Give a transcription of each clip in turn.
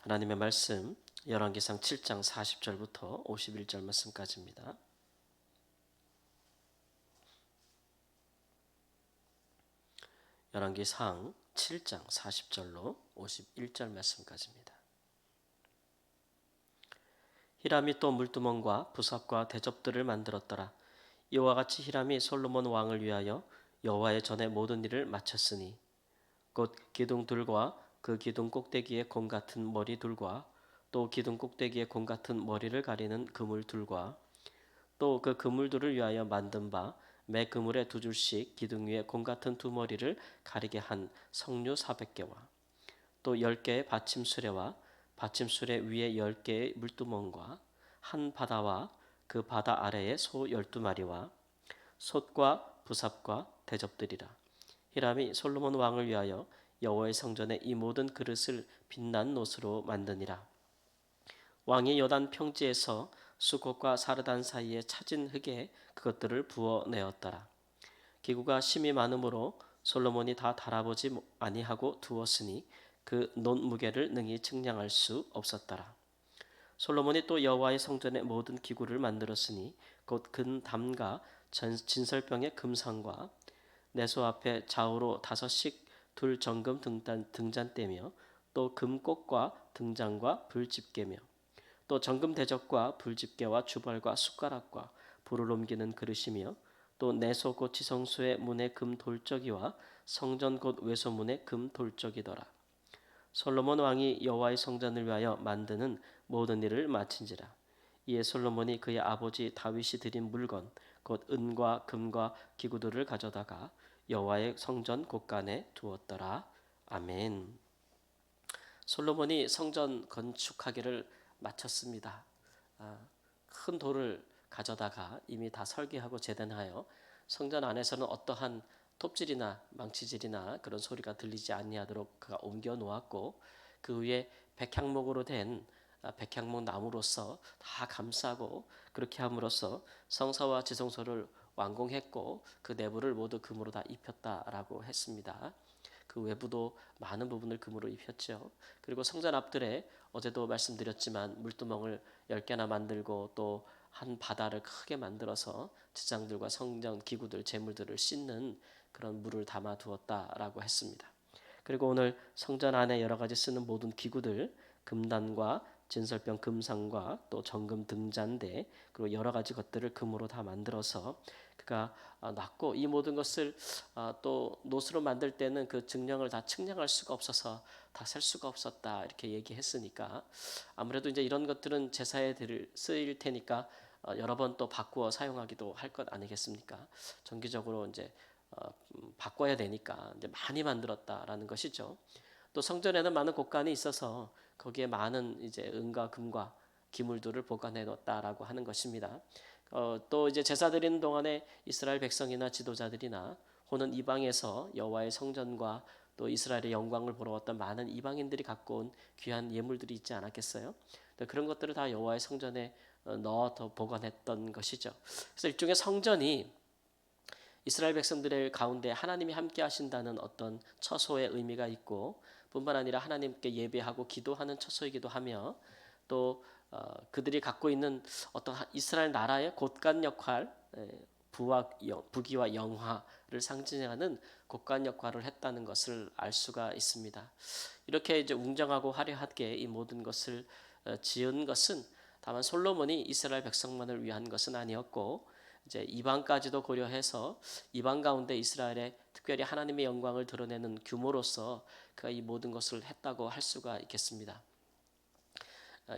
하나님의 말씀 열왕기상 7장 40절부터 51절 말씀까지입니다. 열왕기상 7장 40절로 51절 말씀까지입니다. 히람이 또 물두멍과 부삽과 대접들을 만들었더라. 이와 같이 히람이 솔로몬 왕을 위하여 여호와의 전에 모든 일을 마쳤으니 곧 기둥들과 그 기둥 꼭대기에 공 같은 머리둘과 또 기둥 꼭대기에 공 같은 머리를 가리는 그물둘과 또 그 그물들을 위하여 만든 바 매 그물에 두 줄씩 기둥 위에 공 같은 두 머리를 가리게 한 석류 400개와 또 10개의 받침수레와 받침수레 위에 10개의 물두멍과 한 바다와 그 바다 아래에 소 12마리와 솥과 부삽과 대접들이라. 히람이 솔로몬 왕을 위하여 여호와의 성전에 이 모든 그릇을 빛난 노스로 만드니라. 왕이 요단 평지에서 수곳과 사르단 사이에 차진 흙에 그것들을 부어 내었더라. 기구가 심이 많으므로 솔로몬이 다 달아보지 아니하고 두었으니 그 논 무게를 능히 측량할 수 없었더라. 솔로몬이 또 여호와의 성전의 모든 기구를 만들었으니 곧 근 담과 진설병의 금상과 내소 앞에 좌우로 5씩 둘 정금 등잔대며 또 금꽃과 등잔과 불집게며 또 정금 대접과 불집게와 주벌과 숟가락과 불을 옮기는 그릇이며 또 내소 곧 지성소의 문의 금 돌적이와 성전 곧 외소문의 금 돌적이더라. 솔로몬 왕이 여호와의 성전을 위하여 만드는 모든 일을 마친지라. 이에 솔로몬이 그의 아버지 다윗이 드린 물건 곧 은과 금과 기구들을 가져다가 여호와의 성전 곳간에 두었더라. 아멘. 솔로몬이 성전 건축하기를 마쳤습니다. 큰 돌을 가져다가 이미 다 설계하고 재단하여 성전 안에서는 어떠한 톱질이나 망치질이나 그런 소리가 들리지 아니하도록 그가 옮겨 놓았고 그 위에 백향목으로 된 백향목 나무로서 다 감싸고 그렇게 함으로써 성사와 지성소를 완공했고 그 내부를 모두 금으로 다 입혔다라고 했습니다. 그 외부도 많은 부분을 금으로 입혔죠. 그리고 성전 앞들에 어제도 말씀드렸지만 물두멍을 10개나 만들고 또 한 바다를 크게 만들어서 제장들과 성전 기구들, 재물들을 씻는 그런 물을 담아 두었다라고 했습니다. 그리고 오늘 성전 안에 여러 가지 쓰는 모든 기구들, 금단과 진설병 금상과 또 정금 등잔대 그리고 여러 가지 것들을 금으로 다 만들어서 그가 놨고 이 모든 것을 또 노스로 만들 때는 그 증량을 다 측량할 수가 없어서 다 셀 수가 없었다 이렇게 얘기했으니까 아무래도 이제 이런 것들은 제사에 쓰일 테니까 여러 번 또 바꾸어 사용하기도 할 것 아니겠습니까? 정기적으로 이제 바꿔야 되니까 이제 많이 만들었다라는 것이죠. 또 성전에는 많은 곳간이 있어서 거기에 많은 이제 은과 금과 기물들을 보관해 놓았다라고 하는 것입니다. 또 이제 제사 드리는 동안에 이스라엘 백성이나 지도자들이나 혹은 이방에서 여호와의 성전과 또 이스라엘의 영광을 보러 왔던 많은 이방인들이 갖고 온 귀한 예물들이 있지 않았겠어요? 그런 것들을 다 여호와의 성전에 넣어 보관했던 것이죠. 그래서 일종의 성전이 이스라엘 백성들의 가운데 하나님이 함께 하신다는 어떤 처소의 의미가 있고 뿐만 아니라 하나님께 예배하고 기도하는 처소이기도 하며 또 그들이 갖고 있는 어떤 이스라엘 나라의 곳간 역할, 부귀와 영화를 상징하는 곳간 역할을 했다는 것을 알 수가 있습니다. 이렇게 이제 웅장하고 화려하게 이 모든 것을 지은 것은 다만 솔로몬이 이스라엘 백성만을 위한 것은 아니었고 이제 이방까지도 고려해서 이방 가운데 이스라엘의 특별히 하나님의 영광을 드러내는 규모로서 그가 이 모든 것을 했다고 할 수가 있겠습니다.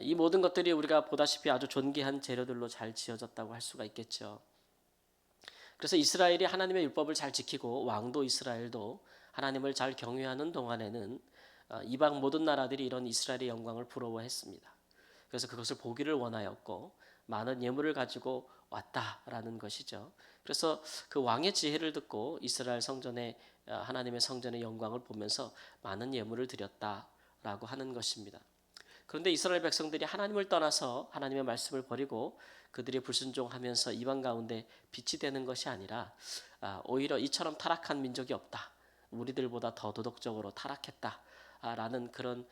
이 모든 것들이 우리가 보다시피 아주 존귀한 재료들로 잘 지어졌다고 할 수가 있겠죠. 그래서 이스라엘이 하나님의 율법을 잘 지키고 왕도 이스라엘도 하나님을 잘 경외하는 동안에는 이방 모든 나라들이 이런 이스라엘의 영광을 부러워했습니다. 그래서 그것을 보기를 원하였고 많은 예물을 가지고 왔다라는 것이죠. 그래서 그 왕의 지혜를 듣고 이스라엘 성전에 하나님의 성전의 영광을 보면서 많은 예물을 드렸다라고 하는 것입니다. 그런데 이스라엘 백성들이 하나님을 떠나서 하나님의 말씀을 버리고 그들이 불순종하면서 이방 가운데 빛이 되는 것이 아니라 오히려 이처럼 타락한 민족이 없다. 우리들보다 더 도덕적으로 타락했다. 라는 그런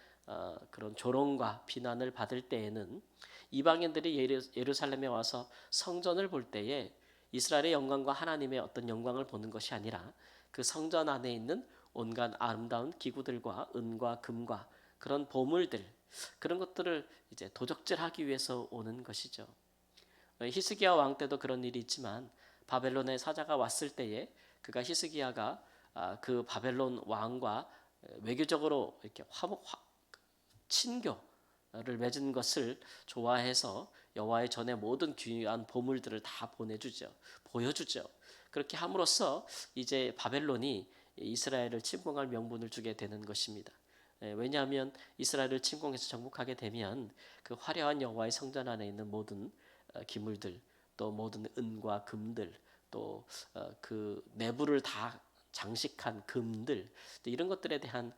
조롱과 비난을 받을 때에는 이방인들이 예루살렘에 와서 성전을 볼 때에 이스라엘의 영광과 하나님의 어떤 영광을 보는 것이 아니라 그 성전 안에 있는 온갖 아름다운 기구들과 은과 금과 그런 보물들, 그런 것들을 이제 도적질하기 위해서 오는 것이죠. 히스기야 왕 때도 그런 일이 있지만 바벨론의 사자가 왔을 때에 그가 히스기야가 그 바벨론 왕과 외교적으로 이렇게 친교를 맺은 것을 좋아해서 여호와의 전에 모든 귀한 보물들을 다 보여주죠. 그렇게 함으로써 이제 바벨론이 이스라엘을 침공할 명분을 주게 되는 것입니다. 왜냐하면 이스라엘을 침공해서 정복하게 되면 그 화려한 여호와의 성전 안에 있는 모든 기물들, 또 모든 은과 금들, 또 그 내부를 다 장식한 금들, 이런 것들에 대한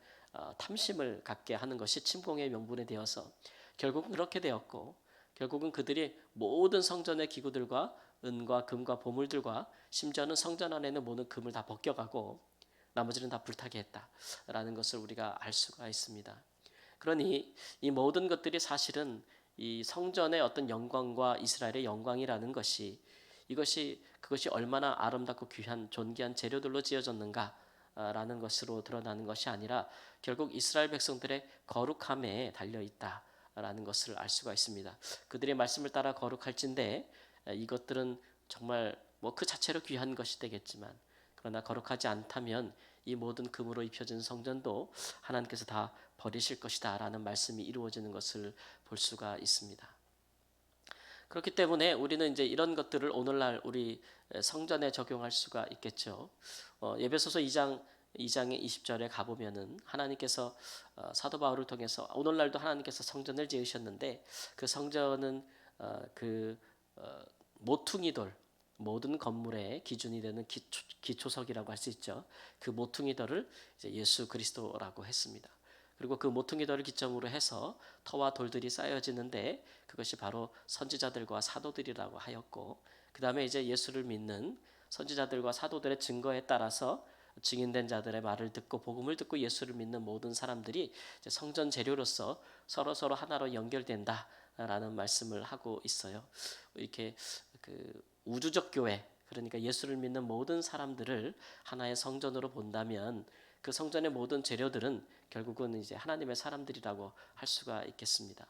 탐심을 갖게 하는 것이 침공의 명분이 되어서 결국은 그렇게 되었고, 결국은 그들이 모든 성전의 기구들과 은과 금과 보물들과 심지어는 성전 안에 있는 모든 금을 다 벗겨가고 나머지는 다 불타게 했다라는 것을 우리가 알 수가 있습니다. 그러니 이 모든 것들이 사실은 이 성전의 어떤 영광과 이스라엘의 영광이라는 것이 그것이 얼마나 아름답고 귀한 존귀한 재료들로 지어졌는가라는 것으로 드러나는 것이 아니라 결국 이스라엘 백성들의 거룩함에 달려 있다라는 것을 알 수가 있습니다. 그들의 말씀을 따라 거룩할진대 이것들은 정말 뭐 그 자체로 귀한 것이 되겠지만, 그러나 거룩하지 않다면 이 모든 금으로 입혀진 성전도 하나님께서 다 버리실 것이다 라는 말씀이 이루어지는 것을 볼 수가 있습니다. 그렇기 때문에 우리는 이제 이런 것들을 오늘날 우리 성전에 적용할 수가 있겠죠. 에베소서 2장의 20절에 가보면은 하나님께서 사도 바울을 통해서 오늘날도 하나님께서 성전을 지으셨는데 그 성전은 모퉁이돌, 모든 건물의 기준이 되는 기초석이라고 할 수 있죠. 그 모퉁이돌을 이제 예수 그리스도라고 했습니다. 그리고 그 모퉁이돌을 기점으로 해서 터와 돌들이 쌓여지는데 그것이 바로 선지자들과 사도들이라고 하였고, 그 다음에 이제 예수를 믿는 선지자들과 사도들의 증거에 따라서 증인된 자들의 말을 듣고 복음을 듣고 예수를 믿는 모든 사람들이 이제 성전 재료로서 서로 하나로 연결된다라는 말씀을 하고 있어요. 이렇게 그 우주적 교회, 그러니까 예수를 믿는 모든 사람들을 하나의 성전으로 본다면 그 성전의 모든 재료들은 결국은 이제 하나님의 사람들이라고 할 수가 있겠습니다.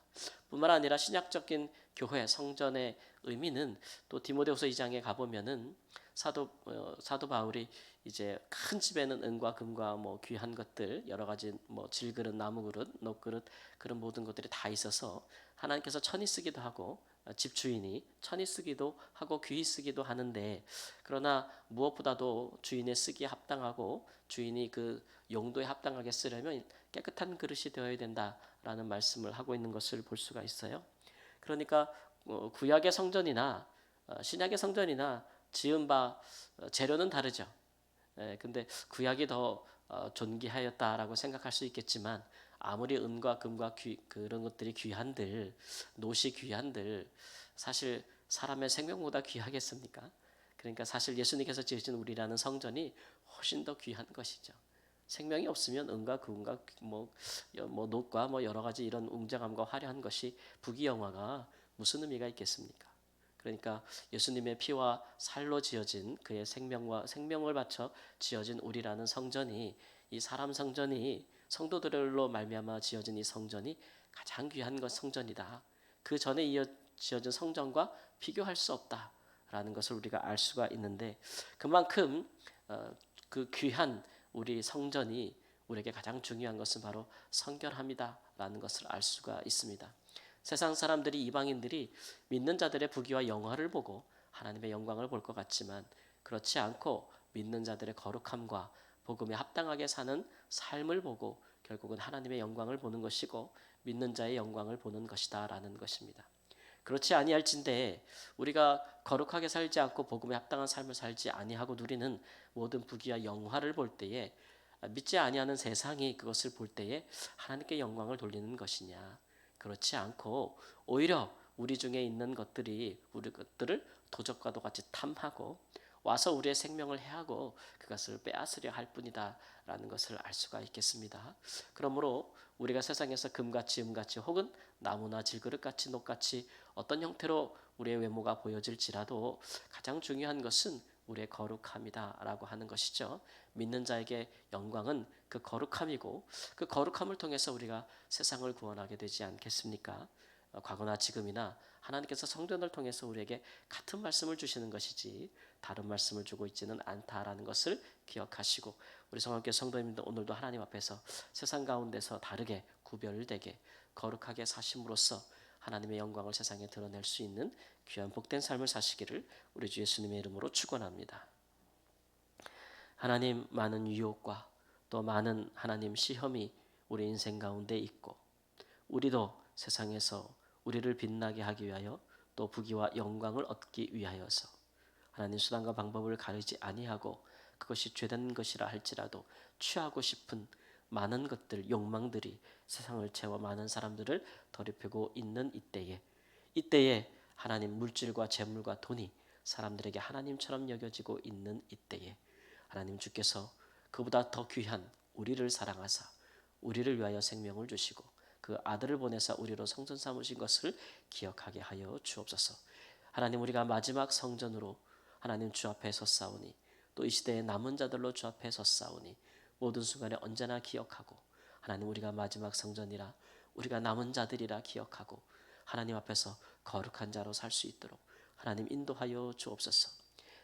뿐만 아니라 신약적인 교회 성전의 의미는 또 디모데후서 2장에 가보면은 사도 바울이 이제 큰 집에는 은과 금과 뭐 귀한 것들 여러 가지 뭐 질그릇, 나무그릇, 녹그릇 그런 모든 것들이 다 있어서 하나님께서 천히 쓰기도 하고 집주인이 천히 쓰기도 하고 귀히 쓰기도 하는데, 그러나 무엇보다도 주인의 쓰기에 합당하고 주인이 그 용도에 합당하게 쓰려면 깨끗한 그릇이 되어야 된다라는 말씀을 하고 있는 것을 볼 수가 있어요. 그러니까 구약의 성전이나 신약의 성전이나 지은 바 재료는 다르죠. 근데 구약이 더 존귀하였다라고 생각할 수 있겠지만 아무리 은과 금과 그런 것들이 귀한들, 노시 귀한들 사실 사람의 생명보다 귀하겠습니까? 그러니까 사실 예수님께서 지으신 우리라는 성전이 훨씬 더 귀한 것이죠. 생명이 없으면 은과 금과 뭐 녹과 뭐 여러 가지 이런 웅장함과 화려한 것이 부귀영화가 무슨 의미가 있겠습니까? 그러니까 예수님의 피와 살로 지어진 그의 생명을 바쳐 지어진 우리라는 성전이, 이 사람 성전이 성도들로 말미암아 지어진 이 성전이 가장 귀한 것 성전이다. 그 전에 지어진 성전과 비교할 수 없다라는 것을 우리가 알 수가 있는데, 그만큼 그 귀한 우리 성전이 우리에게 가장 중요한 것은 바로 성결함이다라는 것을 알 수가 있습니다. 세상 사람들이, 이방인들이 믿는 자들의 부귀와 영화를 보고 하나님의 영광을 볼 것 같지만 그렇지 않고 믿는 자들의 거룩함과 복음에 합당하게 사는 삶을 보고 결국은 하나님의 영광을 보는 것이고 믿는 자의 영광을 보는 것이다라는 것입니다. 그렇지 아니할진대 우리가 거룩하게 살지 않고 복음에 합당한 삶을 살지 아니하고 누리는 모든 부귀와 영화를 볼 때에 믿지 아니하는 세상이 그것을 볼 때에 하나님께 영광을 돌리는 것이냐? 그렇지 않고 오히려 우리 중에 있는 것들이 우리 것들을 도적과도 같이 탐하고 와서 우리의 생명을 해하고 그것을 빼앗으려 할 뿐이다라는 것을 알 수가 있겠습니다. 그러므로 우리가 세상에서 금같이 은같이 혹은 나무나 질그릇같이 녹같이 어떤 형태로 우리의 외모가 보여질지라도 가장 중요한 것은 우리의 거룩함이다라고 하는 것이죠. 믿는 자에게 영광은 그 거룩함이고 그 거룩함을 통해서 우리가 세상을 구원하게 되지 않겠습니까? 과거나 지금이나 하나님께서 성전을 통해서 우리에게 같은 말씀을 주시는 것이지 다른 말씀을 주고 있지는 않다라는 것을 기억하시고 우리 성함께 성도님들 오늘도 하나님 앞에서 세상 가운데서 다르게 구별되게 거룩하게 사심으로써 하나님의 영광을 세상에 드러낼 수 있는 귀한 복된 삶을 사시기를 우리 주 예수님의 이름으로 축원합니다. 하나님 많은 유혹과 또 많은 하나님 시험이 우리 인생 가운데 있고 우리도 세상에서 우리를 빛나게 하기 위하여 또 부귀와 영광을 얻기 위하여서 하나님 수단과 방법을 가리지 아니하고 그것이 죄된 것이라 할지라도 취하고 싶은 많은 것들, 욕망들이 세상을 채워 많은 사람들을 더럽히고 있는 이때에 하나님 물질과 재물과 돈이 사람들에게 하나님처럼 여겨지고 있는 이때에 하나님 주께서 그보다 더 귀한 우리를 사랑하사 우리를 위하여 생명을 주시고 그 아들을 보내사 우리로 성전 삼으신 것을 기억하게 하여 주옵소서. 하나님 우리가 마지막 성전으로 하나님 주 앞에 섰사오니 또 이 시대의 남은 자들로 주 앞에 섰사오니 모든 순간에 언제나 기억하고 하나님 우리가 마지막 성전이라 우리가 남은 자들이라 기억하고 하나님 앞에서 거룩한 자로 살 수 있도록 하나님 인도하여 주옵소서.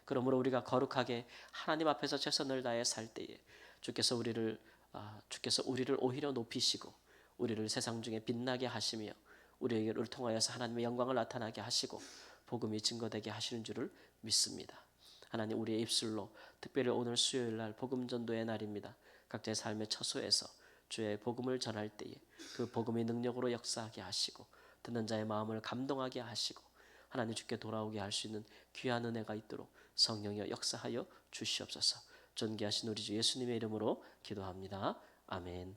그러므로 우리가 거룩하게 하나님 앞에서 최선을 다해 살 때에 주께서 우리를 오히려 높이시고 우리를 세상 중에 빛나게 하시며 우리를 통하여서 하나님의 영광을 나타나게 하시고 복음이 증거되게 하시는 줄을 믿습니다. 하나님 우리의 입술로 특별히 오늘 수요일 날 복음 전도의 날입니다. 각자의 삶의 처소에서 주의 복음을 전할 때에 그 복음의 능력으로 역사하게 하시고 듣는 자의 마음을 감동하게 하시고 하나님 주께 돌아오게 할 수 있는 귀한 은혜가 있도록 성령이여 역사하여 주시옵소서. 존귀하신 우리 주 예수님의 이름으로 기도합니다. 아멘.